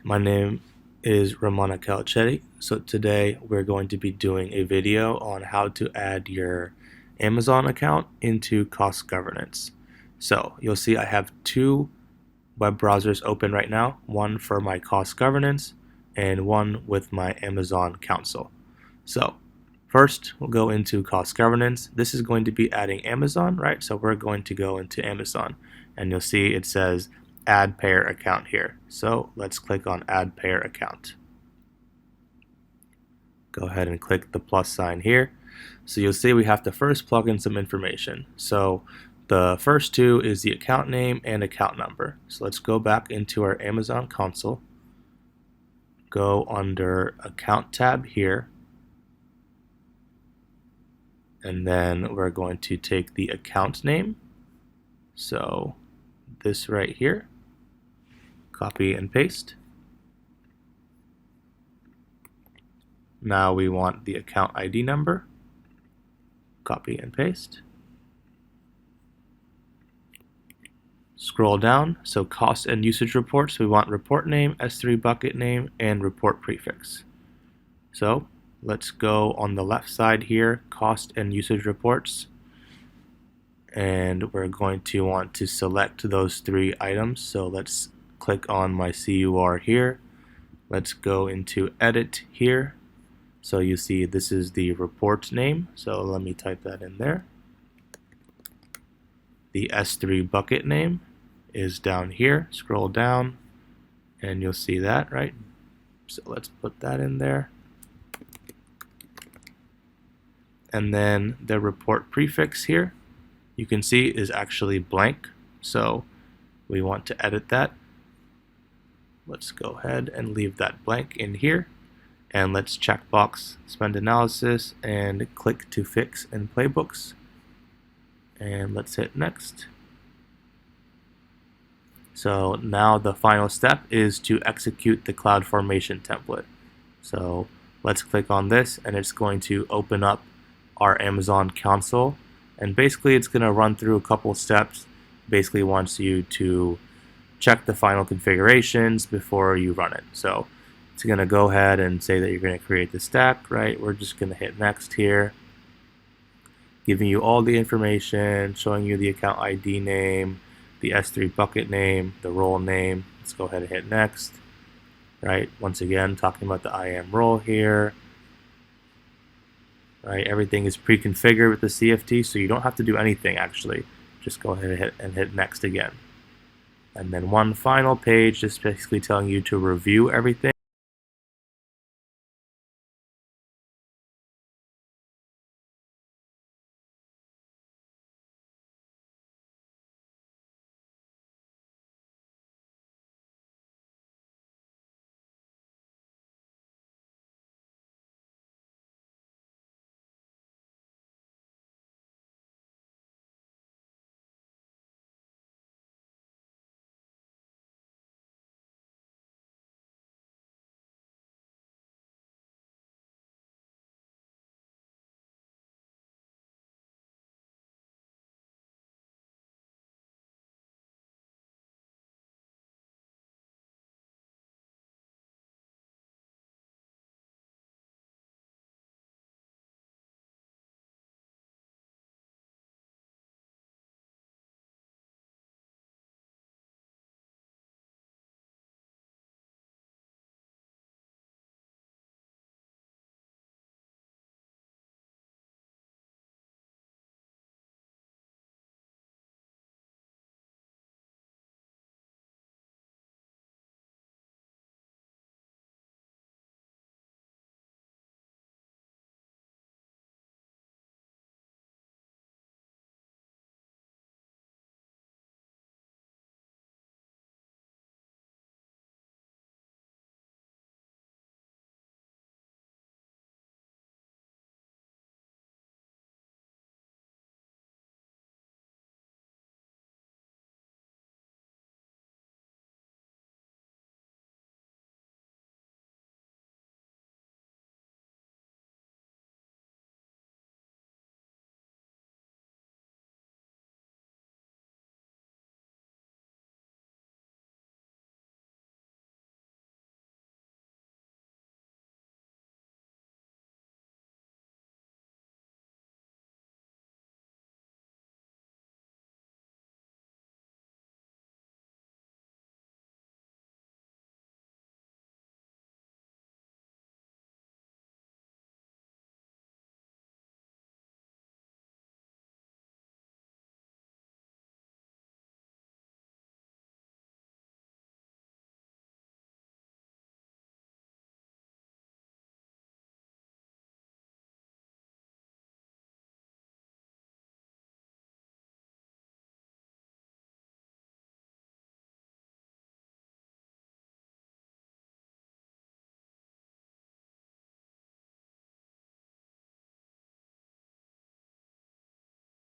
My name is Ramana Calchetti. So today we're going to be doing a video on how to add your Amazon account into Cost Governance. So you'll see I have two web browsers open right now, one for my Cost Governance and one with my Amazon Council. So first we'll go into Cost Governance. This is going to be adding Amazon, right? So we're going to go into Amazon and you'll see it says add payer account here. So let's click on add payer account. Go ahead and click the plus sign here. So you'll see we have to first plug in some information. So the first two is the account name and account number. So let's go back into our Amazon console. Go under account tab here. And then we're going to take the account name. So this right here. Copy and paste. Now we want the account ID number. Copy and paste. Scroll down, so cost and usage reports, we want report name, S3 bucket name, and report prefix. So let's go on the left side here, cost and usage reports. And we're going to want to select those three items. So let's click on my CUR here. Let's go into edit here. So you see this is the report name. So let me type that in there. The S3 bucket name is down here. Scroll down and you'll see that, right? So let's put that in there. And then the report prefix here, you can see is actually blank. So we want to edit that. Let's go ahead and leave that blank in here. And let's checkbox spend analysis and click to fix in playbooks. And let's hit next. So now the final step is to execute the CloudFormation template. So let's click on this and it's going to open up our Amazon console. And basically it's going to run through a couple steps. Basically wants you to check the final configurations before you run it. So it's going to go ahead and say that you're going to create the stack, right? We're just going to hit next here, giving you all the information, showing you the account ID name, the S3 bucket name, the role name. Let's go ahead and hit next, right? Once again, talking about the IAM role here, right? Everything is pre-configured with the CFT, so you don't have to do anything actually. Just go ahead and hit next again. And then one final page just basically telling you to review everything.